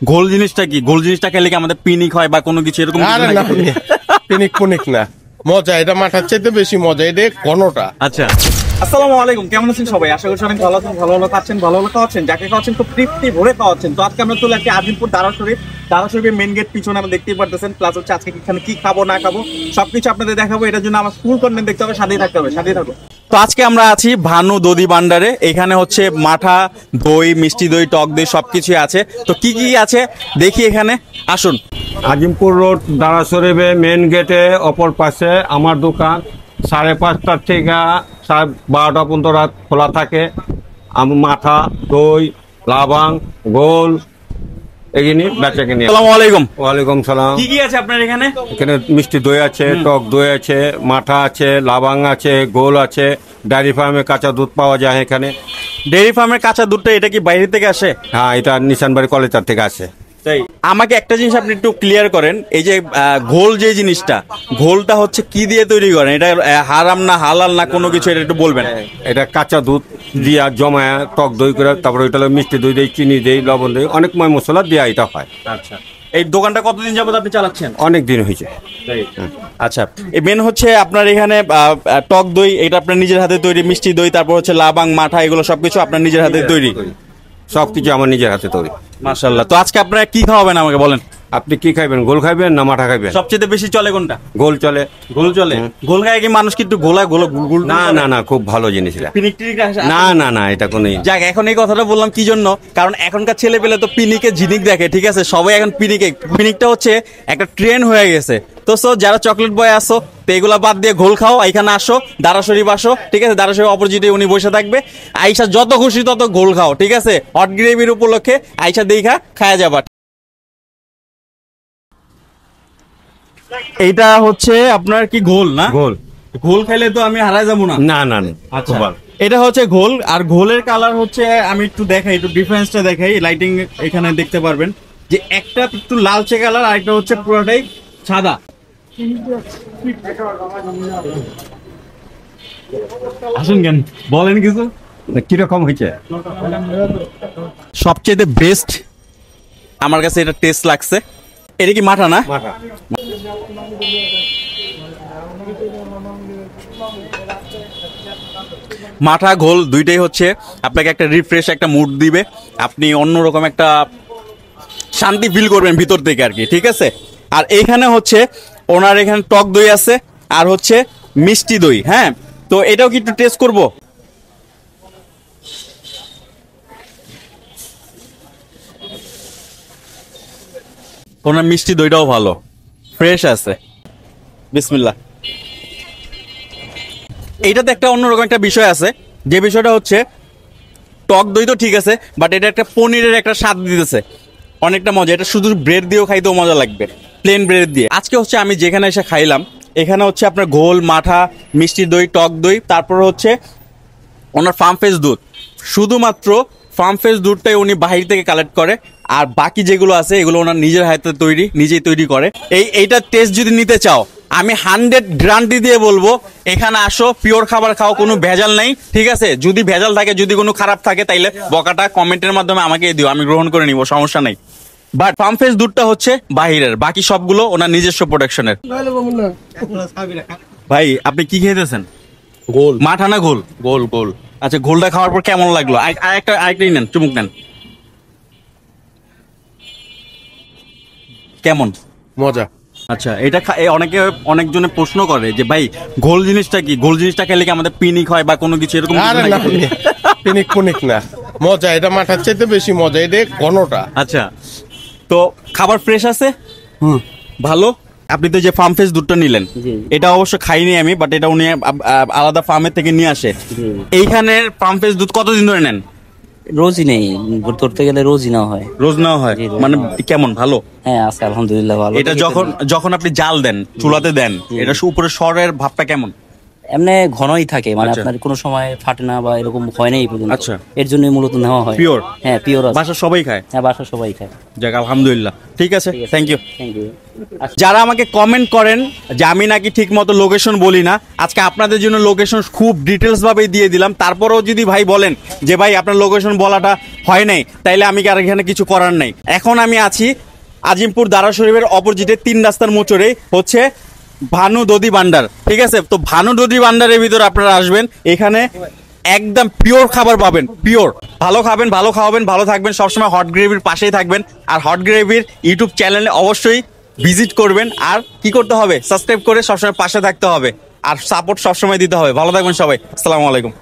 ঘোল জিনিসটা কি? ঘোল জিনিসটা খেলে কি আমাদের পিনিক হয় বা কোনো কিছু এরকম? আরে না, পিনিক পুনিক না, মজা। এটা মাঠার চাইতে বেশি মজা, এটা ঘনটা। আচ্ছা, আসসালামু আলাইকুম, কেমন আছেন সবাই? আশা করি অনেক ভালো আছেন, ভালো ভালো খাচ্ছেন, ভালো ভালো খাওয়াচ্ছেন, যাকে খাওয়াচ্ছেন খুব তৃপ্তি ভরে খাওয়াচ্ছেন। তো আজকে আমরা চলে আসছি আজিমপুর দারা শরীফের মেন গেট পিছনে আমরা দেখতেই পারতেছেন। প্লাস হচ্ছে আজকে এখানে কি খাবো না খাবো সবকিছু আপনাদের দেখাবো। এটার জন্য আমার ফুল কন্টেন্ট দেখতে হবে, সাথেই থাকতে হবে, সাথেই থাকবো। তো আজকে আমরা আছি ভানু দধি ভান্ডারে। এখানে হচ্ছে মাঠা, দই, মিষ্টি দই, টক দই সবকিছুই আছে। তো কি কি আছে দেখি এখানে, আসুন। আজিমপুর রোড দারা শরীফে মেন গেটে অপর পাশে আমার দোকান 5:30 থেকে 12টা পর্যন্ত রাত খোলা থাকে। মাঠা, দই, লাবাং, গোল এগুলি বেচা কিনি। আসসালামু আলাইকুম। ওয়ালাইকুম সালাম। কি কি আছে আপনার এখানে? এখানে মিষ্টি দই আছে, টক দই আছে, মাঠা আছে, লাবাং আছে, গোল আছে। ডায়েরি ফার্মে কাঁচা দুধ পাওয়া যায় এখানে। ডেইরি ফার্মের কাঁচা দুধটা এটা কি বাইরে থেকে আসে? হ্যাঁ, এটা নিশানবাড়ি কলেজার থেকে আসে। তাই আমাকে একটা জিনিস আপনি একটু ক্লিয়ার করেন, এই যে ঘোল যে জিনিসটা, ঘোলটা হচ্ছে কি দিয়ে তৈরি করেন? এটা হারাম না হালাল না কোনো কিছু, এটা একটু বলবেন। এটা কাঁচা দুধ দিয়া জমায়া টক দই করে, তারপরে ওইটা মিষ্টি দই দেই, চিনি দেই, লবণ দেই, অনেক ময় মশলা দিয়া এটা হয়। আচ্ছা, এই দোকানটা কতদিন যাবত আপনি চালাচ্ছেন? অনেক দিন হয়েছে। আচ্ছা, এই মেন হচ্ছে আপনার এখানে টক দই, এটা আপনার নিজের হাতে তৈরি, মিষ্টি দই, তারপর হচ্ছে লাবাং, মাঠা, এগুলো সবকিছু আপনার নিজের হাতে তৈরি। সবকিছু আমার নিজের হাতে তৈরি। মাশাআল্লাহ। তো আজকে আপনারা কি খাওয়াবেন আমাকে বলেন? আপনি কি খাইবেন? গোল খাইবেন না মাঠা খাইবেন? সবচেয়ে বেশি চলে কোনটা? গোল চলে। গোল চলে। গোল খায় কি মানুষ কি একটু গোলা গোলা গুল? না না না, খুব ভালো জিনিস এটা। পিনিক টিনিক আসে? না না না, এটা কোনো যাক, এখন এই কথাটা বললাম কি জন্য, কারণ এখনকার ছেলে পেলে তো পিনিকে ঝিনিক দেখে, ঠিক আছে? সবাই এখন পিনিকটা হচ্ছে একটা ট্রেন্ড হয়ে গেছে। তো যারা চকলেট বয় আসো, তো এগুলা বাদ দিয়ে ঘোল খাও, এখানে আসো, দারা শরীফ আসো, ঠিক আছে? দারা শরীফ অপোজিটে উনি বসে থাকবে, আইসা যত খুশি তত ঘোল খাও, ঠিক আছে? হট গ্রেভির উপলক্ষে আইসা দেখা খায়া যাবা। এইটা হচ্ছে আপনার কি ঘোল না? গোল। ঘোল খাইলে তো আমি হারাই যাবো না। না না না। আচ্ছা, এটা হচ্ছে ঘোল। আর ঘোলের কালার হচ্ছে, আমি একটু দেখাই, একটু ডিফারেন্সটা দেখাই। লাইটিং এখানে দেখতে পারবেন যে একটা একটু লালচে কালার, আর একটা হচ্ছে পুরোটাই সাদা। আসুন কেন, বলেন কিছু। কিরকম হয়েছে? সবচেয়ে বেস্ট আমার কাছে এটা টেস্ট লাগছে। এটা কি মাঠা না? মাঠা। মাঠা ঘোল দুইটাই হচ্ছে আপনাকে একটা রিফ্রেশ, একটা মুড দিবে। আপনি অন্যরকম একটা শান্তি ফিল করবেন ভিতর থেকে আর কি, ঠিক আছে? আর এইখানে হচ্ছে ওনার এখানে টক দই আছে, আর হচ্ছে মিষ্টি দই। হ্যাঁ, তো এটাও কি একটু টেস্ট করবো? ওনার মিষ্টি দইটাও ভালো, ফ্রেশ আছে। বিসমিল্লাহ। এইটাতে একটা অন্যরকম একটা বিষয় আছে, যে বিষয়টা হচ্ছে টক দই তো ঠিক আছে, বাট এটা একটা পনিরের একটা স্বাদ দিতেছে, অনেকটা মজা। এটা শুধু ব্রেড দিয়েও খাইতেও মজা লাগবে, প্লেন ব্রেড দিয়ে। আজকে হচ্ছে আমি যেখানে এসে খাইলাম, এখানে হচ্ছে আপনার ঘোল, মাঠা, মিষ্টি দই, টক দই, তারপর হচ্ছে ওনার ফার্ম ফ্রেশ দুধ। শুধুমাত্র ফার্ম ফ্রেশ দুধটাই উনি বাহির থেকে কালেক্ট করে, আর বাকি যেগুলো আছে এগুলো ওনার নিজের হাতে তৈরি, নিজেই তৈরি করে। এইটার টেস্ট যদি নিতে চাও, আমি 100 গ্যারান্টি দিয়ে বলবো, এখানে আসো, পিওর খাবার খাও, কোনো ভেজাল নাই, ঠিক আছে? যদি ভেজাল থাকে, যদি কোনো খারাপ থাকে, তাইলে বকাটা কমেন্টের মাধ্যমে আমাকে দিও, আমি গ্রহণ করে নিব, সমস্যা নাই। বাট ফার্ম ফ্রেশ দুধটা হচ্ছে বাহিরের, বাকি সবগুলো ওনার নিজস্ব প্রোডাকশনের। ভাই, আপনি কি খেতেছেন? গোল। মাঠা না ঘোল? গোল গোল। আচ্ছা, ঘোলটা খাওয়ার পর কেমন লাগলো? আরেকটাই নেন, চুমুক নেন। কেমন? মজা। আচ্ছা, এটা অনেকজনে প্রশ্ন করে যে ভাই, ঘোল জিনিসটা কি? ঘোল জিনিসটা খেলে কি আমাদের পিনিক হয় বা কোনো কিছু এরকম? আরে না, পিনিক পুনিক না, মজা। এটা মাঠার চাইতে বেশি মজা, এটা ঘনটা। আচ্ছা, তো খাবার ফ্রেশ আছে, ভালো। আপনি তো যে ফার্ম ফ্রেশ দুধটা নিলেন, এটা অবশ্য খাইনি আমি, বাট এটা উনি আলাদা ফার্মের থেকে নিয়ে আসে। এইখানের ফার্ম ফ্রেশ দুধ কতদিন ধরে নেন? রোজই নেই, ধরতে গেলে রোজই নেওয়া হয়। রোজ নেওয়া হয়? জি, রোজ মানে নেওয়া হয়। কেমন, ভালো? হ্যাঁ, আছে আলহামদুলিল্লাহ ভালো। এটা যখন আপনি জাল দেন, চুলাতে দেন, এটা উপরে সরের ভাবটা কেমন? এমনি ঘনই থাকে, মানে আচ্ছা। আপনার কোনো সময় ফাটে না বা এরকম হয় না এই পর্যন্ত। আচ্ছা। এর জন্যই মূলত নেওয়া হয়। Pure? হ্যাঁ, পিওর আছে। বাসা সবাই খায়? হ্যাঁ, বাসা সবাই খায়। যাক আলহামদুলিল্লাহ, ঠিক আছে, থ্যাংক ইউ। Thank you. যারা আমাকে কমেন্ট করেন যে আমি নাকি ঠিক মতো লোকেশন বলি না, আজকে আপনাদের জন্য লোকেশন খুব ডিটেলস ভাবে দিয়ে দিলাম। তারপরেও যদি ভাই বলেন যে ভাই আপনার লোকেশন বলাটা হয় নাই, তাইলে আমি কি আর এখানে কিছু করার নাই। এখন আমি আছি আজিমপুর দারা শরীফের অপোজিটে 3 রাস্তার মোচরে হচ্ছে ভানু দধি ভান্ডার, ঠিক আছে। তো ভানু দধি ভান্ডারের ভিতরে আপনারা আসবেন, এখানে একদম পিওর খাবার পাবেন, পিওর। ভালো খাবেন, ভালো খাওয়াবেন, ভালো থাকবেন, সবসময় হট গ্রেভির পাশেই থাকবেন। আর হট গ্রেভির ইউটিউব চ্যানেলে অবশ্যই ভিজিট করবেন। আর কি করতে হবে, সাবস্ক্রাইব করে সবসময় পাশে থাকতে হবে, আর সাপোর্ট সবসময় দিতে হবে। ভালো থাকবেন সবাই, আসসালামু আলাইকুম।